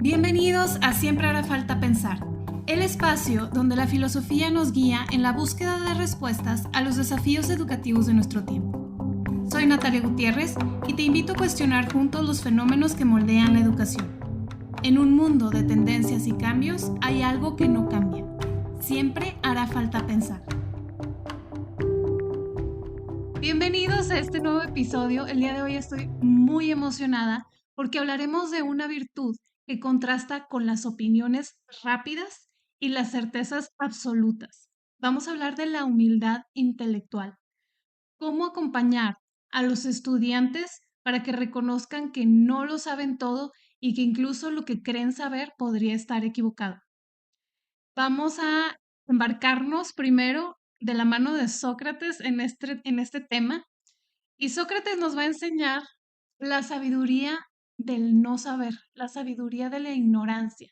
Bienvenidos a Siempre hará falta pensar, el espacio donde la filosofía nos guía en la búsqueda de respuestas a los desafíos educativos de nuestro tiempo. Soy Natalia Gutiérrez y te invito a cuestionar juntos los fenómenos que moldean la educación. En un mundo de tendencias y cambios hay algo que no cambia. Siempre hará falta pensar. Bienvenidos a este nuevo episodio. El día de hoy estoy muy emocionada porque hablaremos de una virtud que contrasta con las opiniones rápidas y las certezas absolutas. Vamos a hablar de la humildad intelectual. Cómo acompañar a los estudiantes para que reconozcan que no lo saben todo y que incluso lo que creen saber podría estar equivocado. Vamos a embarcarnos primero de la mano de Sócrates en este tema. Y Sócrates nos va a enseñar la sabiduría del no saber, la sabiduría de la ignorancia.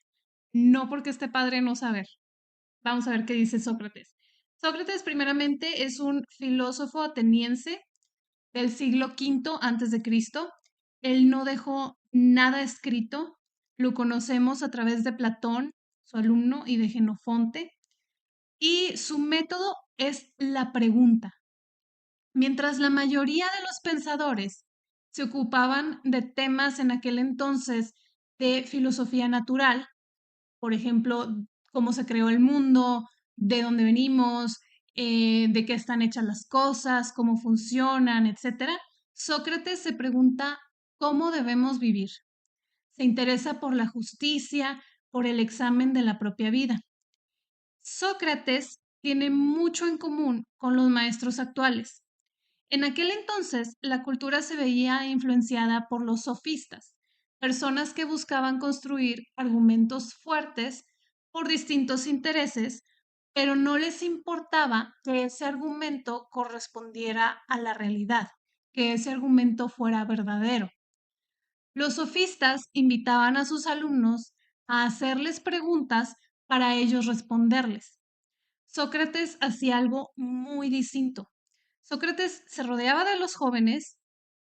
No porque esté padre no saber. Vamos a ver qué dice Sócrates. Sócrates primeramente es un filósofo ateniense del siglo V antes de Cristo. Él no dejó nada escrito. Lo conocemos a través de Platón, su alumno, y de Jenofonte. Y su método es la pregunta. Mientras la mayoría de los pensadores se ocupaban de temas en aquel entonces de filosofía natural, por ejemplo, cómo se creó el mundo, de dónde venimos, de qué están hechas las cosas, cómo funcionan, etc., Sócrates se pregunta cómo debemos vivir. Se interesa por la justicia, por el examen de la propia vida. Sócrates tiene mucho en común con los maestros actuales. En aquel entonces, la cultura se veía influenciada por los sofistas, personas que buscaban construir argumentos fuertes por distintos intereses, pero no les importaba que ese argumento correspondiera a la realidad, que ese argumento fuera verdadero. Los sofistas invitaban a sus alumnos a hacerles preguntas para ellos responderles. Sócrates hacía algo muy distinto. Sócrates se rodeaba de los jóvenes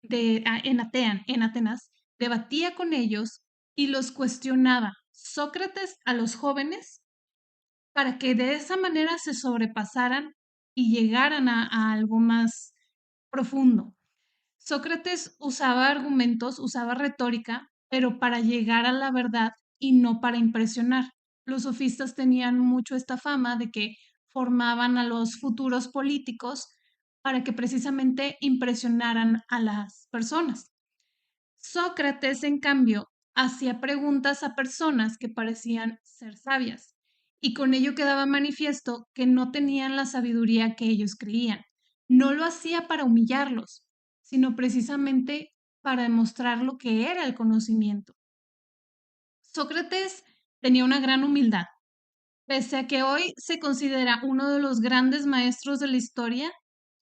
en Atenas, debatía con ellos y los cuestionaba. Sócrates a los jóvenes para que de esa manera se sobrepasaran y llegaran a algo más profundo. Sócrates usaba argumentos, usaba retórica, pero para llegar a la verdad y no para impresionar. Los sofistas tenían mucho esta fama de que formaban a los futuros políticos para que precisamente impresionaran a las personas. Sócrates, en cambio, hacía preguntas a personas que parecían ser sabias, y con ello quedaba manifiesto que no tenían la sabiduría que ellos creían. No lo hacía para humillarlos, sino precisamente para demostrar lo que era el conocimiento. Sócrates tenía una gran humildad. Pese a que hoy se considera uno de los grandes maestros de la historia,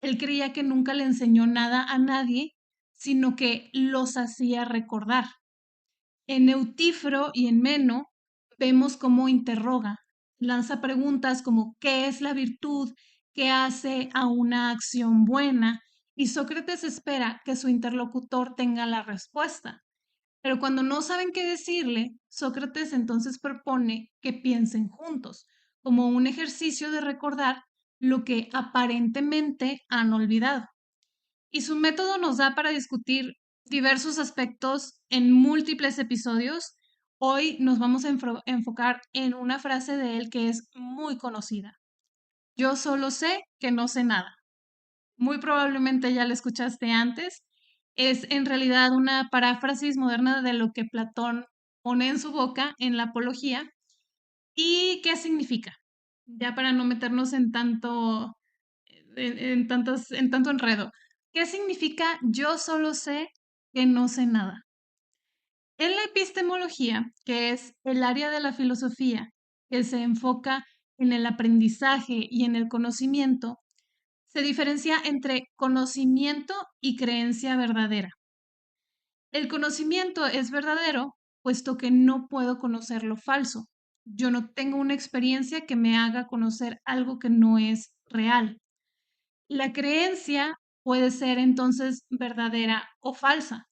él creía que nunca le enseñó nada a nadie, sino que los hacía recordar. En Eutífero y en Meno vemos cómo interroga, lanza preguntas como ¿qué es la virtud? ¿Qué hace a una acción buena? Y Sócrates espera que su interlocutor tenga la respuesta. Pero cuando no saben qué decirle, Sócrates entonces propone que piensen juntos, como un ejercicio de recordar lo que aparentemente han olvidado. Y su método nos da para discutir diversos aspectos en múltiples episodios. Hoy nos vamos a enfocar en una frase de él que es muy conocida. Yo solo sé que no sé nada. Muy probablemente ya la escuchaste antes. Es en realidad una paráfrasis moderna de lo que Platón pone en su boca en la Apología. ¿Y qué significa? Ya para no meternos en tanto enredo. ¿Qué significa yo solo sé que no sé nada? En la epistemología, que es el área de la filosofía que se enfoca en el aprendizaje y en el conocimiento, se diferencia entre conocimiento y creencia verdadera. El conocimiento es verdadero puesto que no puedo conocer lo falso. Yo no tengo una experiencia que me haga conocer algo que no es real. La creencia puede ser entonces verdadera o falsa.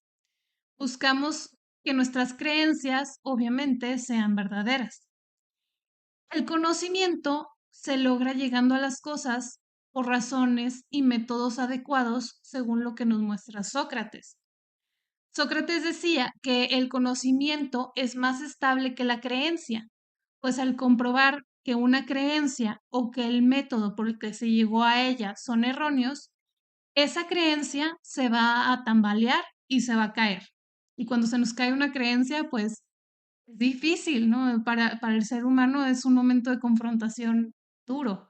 Buscamos que nuestras creencias obviamente sean verdaderas. El conocimiento se logra llegando a las cosas por razones y métodos adecuados según lo que nos muestra Sócrates. Sócrates decía que el conocimiento es más estable que la creencia, pues al comprobar que una creencia o que el método por el que se llegó a ella son erróneos, esa creencia se va a tambalear y se va a caer. Y cuando se nos cae una creencia, pues es difícil, ¿no? Para el ser humano es un momento de confrontación duro.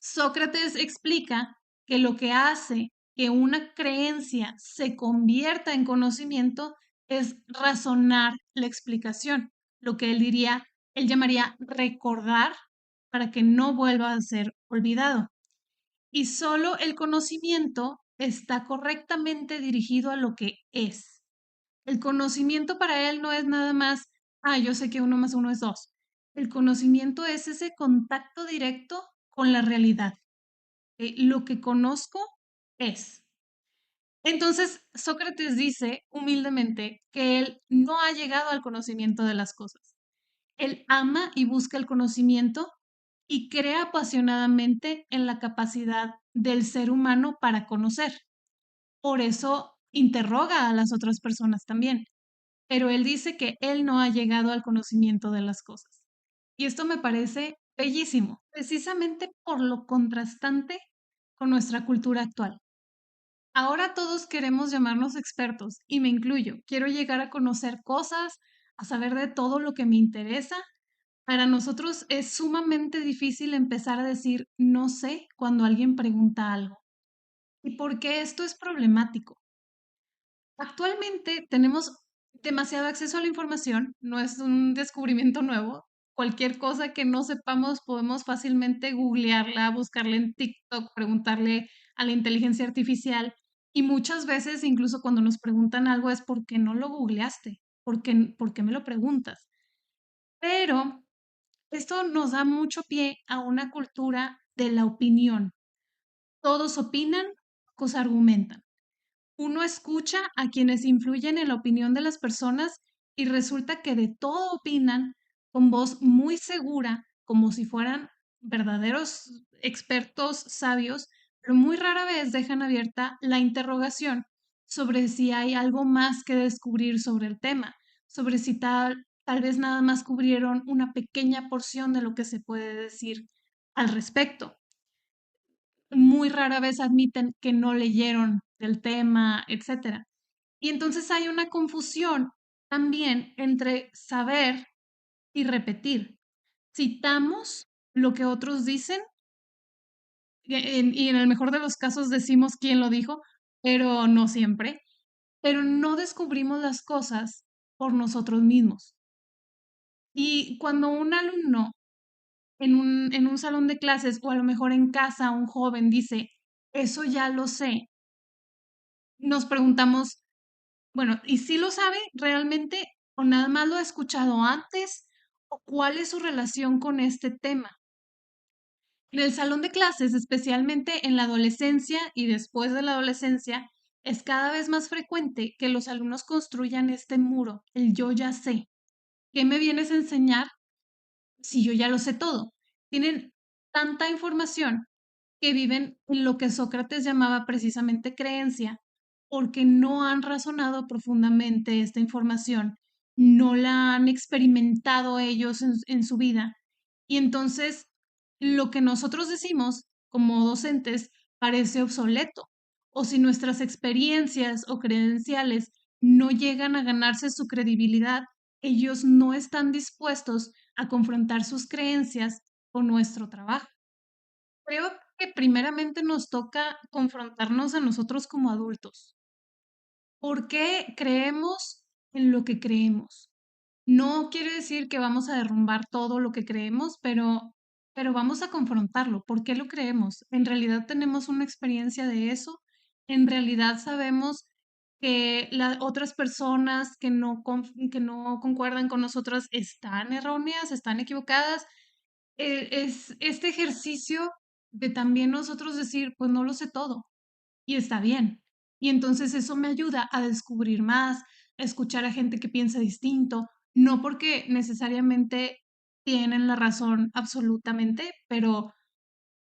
Sócrates explica que lo que hace que una creencia se convierta en conocimiento es razonar la explicación, lo que él llamaría recordar para que no vuelva a ser olvidado. Y solo el conocimiento está correctamente dirigido a lo que es. El conocimiento para él no es nada más, yo sé que 1 más 1 es 2. El conocimiento es ese contacto directo con la realidad. Lo que conozco es. Entonces, Sócrates dice humildemente que él no ha llegado al conocimiento de las cosas. Él ama y busca el conocimiento y crea apasionadamente en la capacidad del ser humano para conocer. Por eso interroga a las otras personas también. Pero él dice que él no ha llegado al conocimiento de las cosas. Y esto me parece bellísimo, precisamente por lo contrastante con nuestra cultura actual. Ahora todos queremos llamarnos expertos, y me incluyo. Quiero llegar a conocer cosas, a saber de todo lo que me interesa. Para nosotros es sumamente difícil empezar a decir no sé cuando alguien pregunta algo. ¿Y por qué esto es problemático? Actualmente tenemos demasiado acceso a la información, no es un descubrimiento nuevo. Cualquier cosa que no sepamos podemos fácilmente googlearla, buscarla en TikTok, preguntarle a la inteligencia artificial y muchas veces incluso cuando nos preguntan algo es porque no lo googleaste, porque me lo preguntas. Pero esto nos da mucho pie a una cultura de la opinión. Todos opinan, pocos argumentan. Uno escucha a quienes influyen en la opinión de las personas y resulta que de todo opinan con voz muy segura, como si fueran verdaderos expertos sabios, pero muy rara vez dejan abierta la interrogación sobre si hay algo más que descubrir sobre el tema, sobre si tal vez nada más cubrieron una pequeña porción de lo que se puede decir al respecto. Muy rara vez admiten que no leyeron del tema, etcétera. Y entonces hay una confusión también entre saber y repetir. Citamos lo que otros dicen y en el mejor de los casos decimos quién lo dijo, pero no siempre. Pero no descubrimos las cosas por nosotros mismos. Y cuando un alumno en un salón de clases o a lo mejor en casa, un joven dice, eso ya lo sé, nos preguntamos, bueno, ¿y si lo sabe realmente o nada más lo ha escuchado antes? ¿O cuál es su relación con este tema? En el salón de clases, especialmente en la adolescencia y después de la adolescencia, es cada vez más frecuente que los alumnos construyan este muro, el yo ya sé. ¿Qué me vienes a enseñar si yo ya lo sé todo? Tienen tanta información que viven en lo que Sócrates llamaba precisamente creencia, porque no han razonado profundamente esta información, no la han experimentado ellos en su vida. Y entonces lo que nosotros decimos como docentes parece obsoleto. O si nuestras experiencias o credenciales no llegan a ganarse su credibilidad, ellos no están dispuestos a confrontar sus creencias con nuestro trabajo. Creo que primeramente nos toca confrontarnos a nosotros como adultos. ¿Por qué creemos en lo que creemos? No quiere decir que vamos a derrumbar todo lo que creemos, pero vamos a confrontarlo. ¿Por qué lo creemos? ¿En realidad tenemos una experiencia de eso? ¿En realidad sabemos que las otras personas que no concuerdan con nosotras están erróneas, están equivocadas? Es este ejercicio de también nosotros decir, pues no lo sé todo y está bien. Y entonces eso me ayuda a descubrir más, escuchar a gente que piensa distinto, no porque necesariamente tienen la razón absolutamente, pero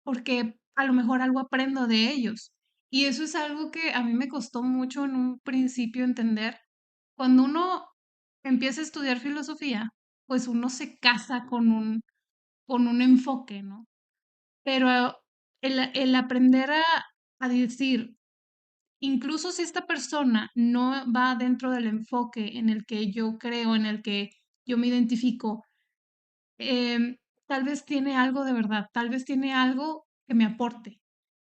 porque a lo mejor algo aprendo de ellos. Y eso es algo que a mí me costó mucho en un principio entender. Cuando uno empieza a estudiar filosofía, pues uno se casa con un enfoque, ¿no? Pero el aprender a decir, incluso si esta persona no va dentro del enfoque en el que yo creo, en el que yo me identifico, tal vez tiene algo de verdad, tal vez tiene algo que me aporte.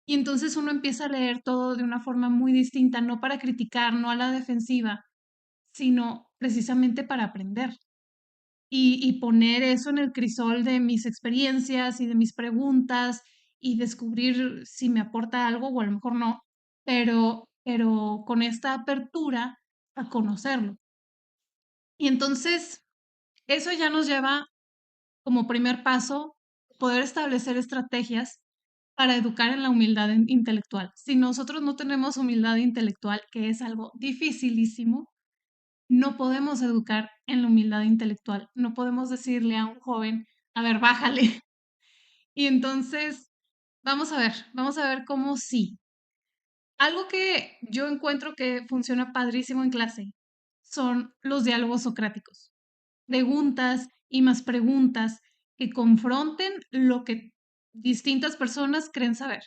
Y entonces uno empieza a leer todo de una forma muy distinta, no para criticar, no a la defensiva, sino precisamente para aprender y poner eso en el crisol de mis experiencias y de mis preguntas y descubrir si me aporta algo o a lo mejor no, pero con esta apertura a conocerlo. Y entonces eso ya nos lleva como primer paso poder establecer estrategias para educar en la humildad intelectual. Si nosotros no tenemos humildad intelectual, que es algo dificilísimo, no podemos educar en la humildad intelectual. No podemos decirle a un joven, a ver, bájale. Y entonces, vamos a ver cómo sí. Algo que yo encuentro que funciona padrísimo en clase son los diálogos socráticos. Preguntas y más preguntas que confronten lo que distintas personas creen saber,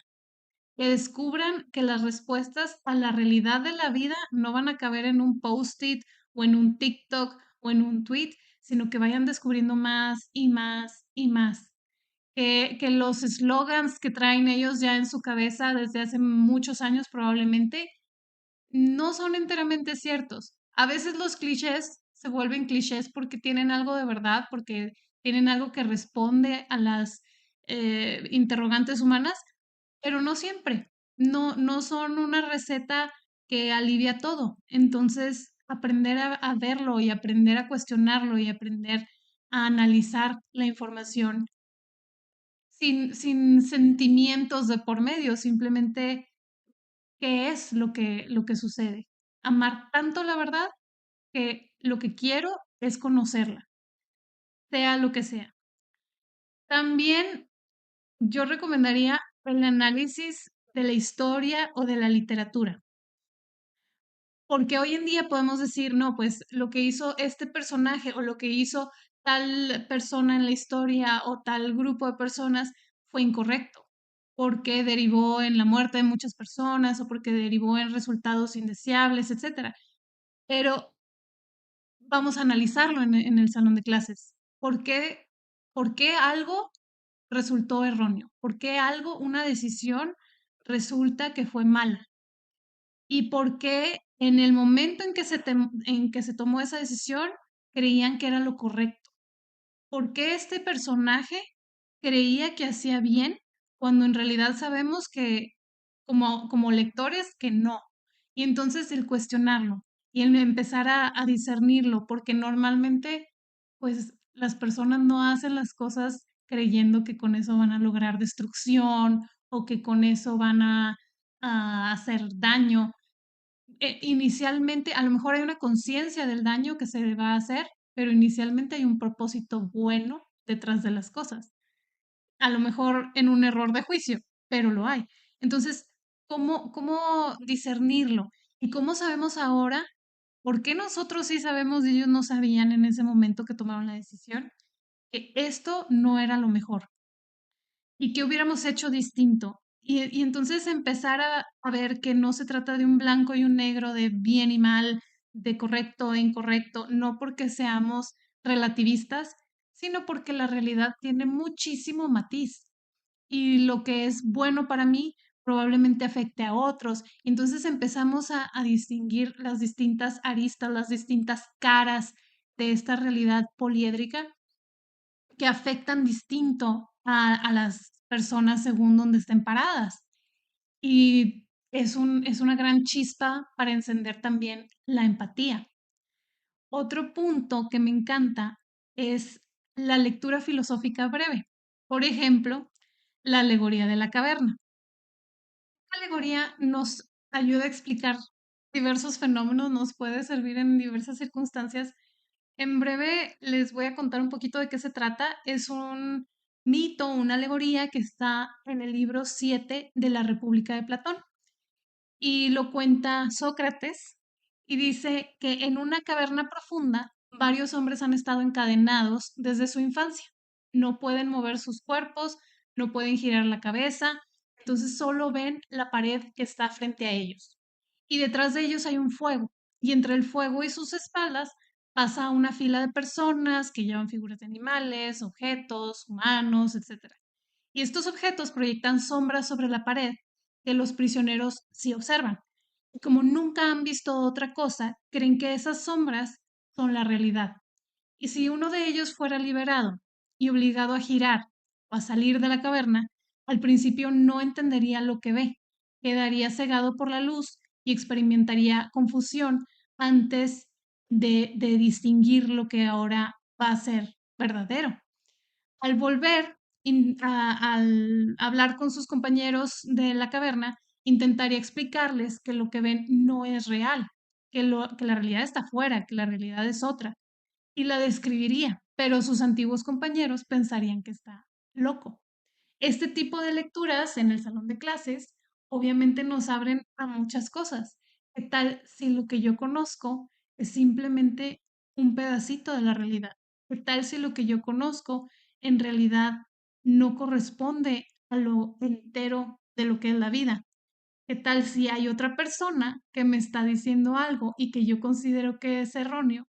que descubran que las respuestas a la realidad de la vida no van a caber en un post-it o en un TikTok o en un tweet, sino que vayan descubriendo más y más y más. Que los slogans que traen ellos ya en su cabeza desde hace muchos años probablemente no son enteramente ciertos. A veces los clichés se vuelven clichés porque tienen algo de verdad, porque tienen algo que responde a las interrogantes humanas, pero no siempre. No son una receta que alivia todo. Entonces, aprender a verlo y aprender a cuestionarlo y aprender a analizar la información sin sentimientos de por medio, simplemente qué es lo que sucede. Amar tanto la verdad que lo que quiero es conocerla, sea lo que sea. También yo recomendaría el análisis de la historia o de la literatura, porque hoy en día podemos decir, no, pues lo que hizo este personaje o lo que hizo tal persona en la historia o tal grupo de personas fue incorrecto, porque derivó en la muerte de muchas personas o porque derivó en resultados indeseables, etcétera. Pero vamos a analizarlo en el salón de clases. Por qué algo resultó erróneo? ¿Por qué algo, una decisión, resulta que fue mala? ¿Y por qué en el momento en que se tomó esa decisión creían que era lo correcto? ¿Por qué este personaje creía que hacía bien cuando en realidad sabemos que como lectores que no? Y entonces el cuestionarlo y el empezar a discernirlo, porque normalmente pues las personas no hacen las cosas creyendo que con eso van a lograr destrucción o que con eso van a hacer daño. Inicialmente, a lo mejor hay una conciencia del daño que se va a hacer, pero inicialmente hay un propósito bueno detrás de las cosas. A lo mejor en un error de juicio, pero lo hay. Entonces, cómo discernirlo? ¿Y cómo sabemos ahora por qué nosotros sí sabemos y ellos no sabían en ese momento que tomaron la decisión que esto no era lo mejor? ¿Y qué hubiéramos hecho distinto? Y entonces empezar a ver que no se trata de un blanco y un negro, de bien y mal, de correcto e incorrecto, no porque seamos relativistas, sino porque la realidad tiene muchísimo matiz y lo que es bueno para mí probablemente afecte a otros. Entonces empezamos a distinguir las distintas aristas, las distintas caras de esta realidad poliédrica que afectan distinto a las personas según donde estén paradas. Y es una gran chispa para encender también la empatía. Otro punto que me encanta es la lectura filosófica breve. Por ejemplo, la alegoría de la caverna. La alegoría nos ayuda a explicar diversos fenómenos, nos puede servir en diversas circunstancias. En breve les voy a contar un poquito de qué se trata. Es un mito, una alegoría que está en el libro 7 de la República de Platón y lo cuenta Sócrates y dice que en una caverna profunda varios hombres han estado encadenados desde su infancia. No pueden mover sus cuerpos, no pueden girar la cabeza, entonces solo ven la pared que está frente a ellos. Y detrás de ellos hay un fuego, y entre el fuego y sus espaldas pasa una fila de personas que llevan figuras de animales, objetos, humanos, etc. Y estos objetos proyectan sombras sobre la pared que los prisioneros sí observan. Y como nunca han visto otra cosa, creen que esas sombras son la realidad. Y si uno de ellos fuera liberado y obligado a girar o a salir de la caverna, al principio no entendería lo que ve, quedaría cegado por la luz y experimentaría confusión antes de distinguir lo que ahora va a ser verdadero. Al volver, al hablar con sus compañeros de la caverna, intentaría explicarles que lo que ven no es real, que la realidad está afuera, que la realidad es otra, y la describiría, pero sus antiguos compañeros pensarían que está loco. Este tipo de lecturas en el salón de clases obviamente nos abren a muchas cosas. ¿Qué tal si lo que yo conozco es simplemente un pedacito de la realidad? ¿Qué tal si lo que yo conozco en realidad no corresponde a lo entero de lo que es la vida? ¿Qué tal si hay otra persona que me está diciendo algo y que yo considero que es erróneo,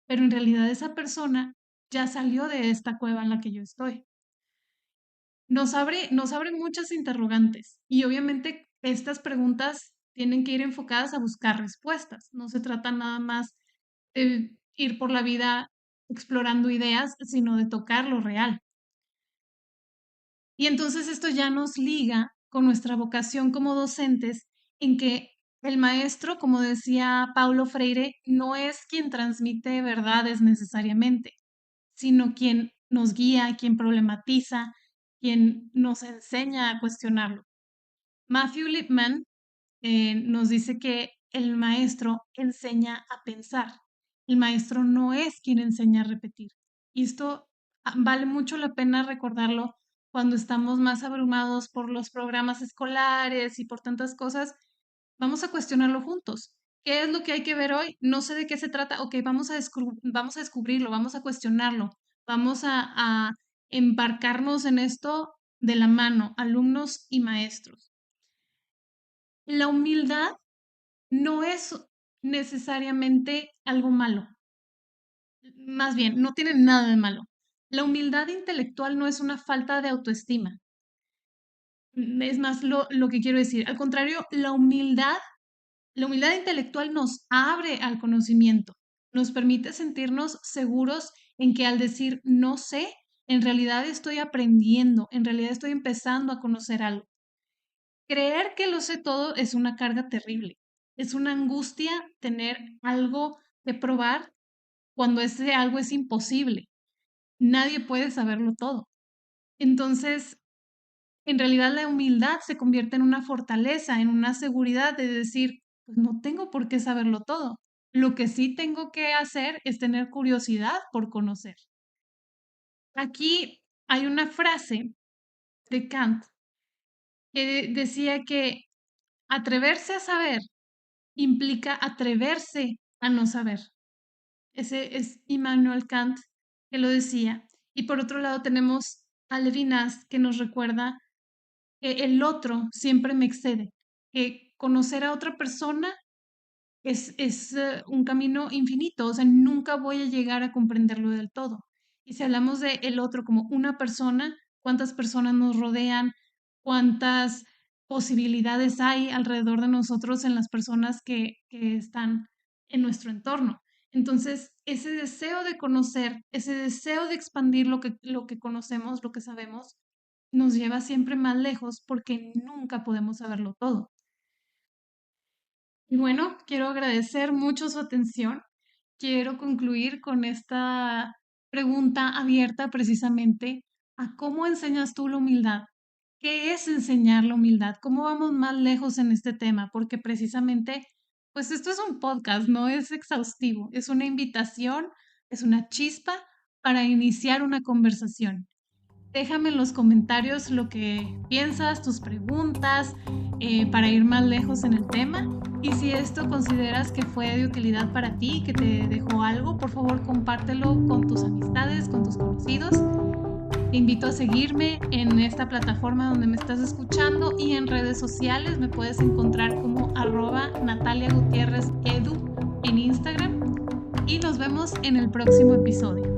pero en realidad esa persona ya salió de esta cueva en la que yo estoy? Nos abre muchas interrogantes y obviamente estas preguntas tienen que ir enfocadas a buscar respuestas. No se trata nada más de ir por la vida explorando ideas, sino de tocar lo real. Y entonces esto ya nos liga con nuestra vocación como docentes en que el maestro, como decía Paulo Freire, no es quien transmite verdades necesariamente, sino quien nos guía, quien problematiza, quien nos enseña a cuestionarlo. Matthew Lipman nos dice que el maestro enseña a pensar. El maestro no es quien enseña a repetir. Y esto vale mucho la pena recordarlo cuando estamos más abrumados por los programas escolares y por tantas cosas. Vamos a cuestionarlo juntos. ¿Qué es lo que hay que ver hoy? No sé de qué se trata. Ok, vamos a descubrirlo, vamos a cuestionarlo, vamos a embarcarnos en esto de la mano, alumnos y maestros. La humildad no es necesariamente algo malo. Más bien, no tiene nada de malo. La humildad intelectual no es una falta de autoestima. Es más lo que quiero decir. Al contrario, la humildad intelectual nos abre al conocimiento, nos permite sentirnos seguros en que al decir no sé, en realidad estoy aprendiendo, en realidad estoy empezando a conocer algo. Creer que lo sé todo es una carga terrible. Es una angustia tener algo que probar cuando ese algo es imposible. Nadie puede saberlo todo. Entonces, en realidad la humildad se convierte en una fortaleza, en una seguridad de decir, pues no tengo por qué saberlo todo. Lo que sí tengo que hacer es tener curiosidad por conocer. Aquí hay una frase de Kant que decía que atreverse a saber implica atreverse a no saber. Ese es Immanuel Kant que lo decía. Y por otro lado tenemos a Levinas que nos recuerda que el otro siempre me excede, que conocer a otra persona es un camino infinito, o sea, nunca voy a llegar a comprenderlo del todo. Y si hablamos de el otro como una persona, ¿cuántas personas nos rodean? ¿Cuántas posibilidades hay alrededor de nosotros en las personas que están en nuestro entorno? Entonces, ese deseo de conocer, ese deseo de expandir lo que conocemos, lo que sabemos, nos lleva siempre más lejos porque nunca podemos saberlo todo. Y bueno, quiero agradecer mucho su atención. Quiero concluir con esta pregunta abierta precisamente a cómo enseñas tú la humildad. ¿Qué es enseñar la humildad? ¿Cómo vamos más lejos en este tema? Porque precisamente Pues esto es un podcast, no es exhaustivo, es una invitación, es una chispa para iniciar una conversación. Déjame en los comentarios lo que piensas, tus preguntas, para ir más lejos en el tema. Y si esto consideras que fue de utilidad para ti, que te dejó algo, por favor compártelo con tus amistades, con tus conocidos. Te invito a seguirme en esta plataforma donde me estás escuchando y en redes sociales me puedes encontrar como @Natalia Gutiérrez Edu en Instagram y nos vemos en el próximo episodio.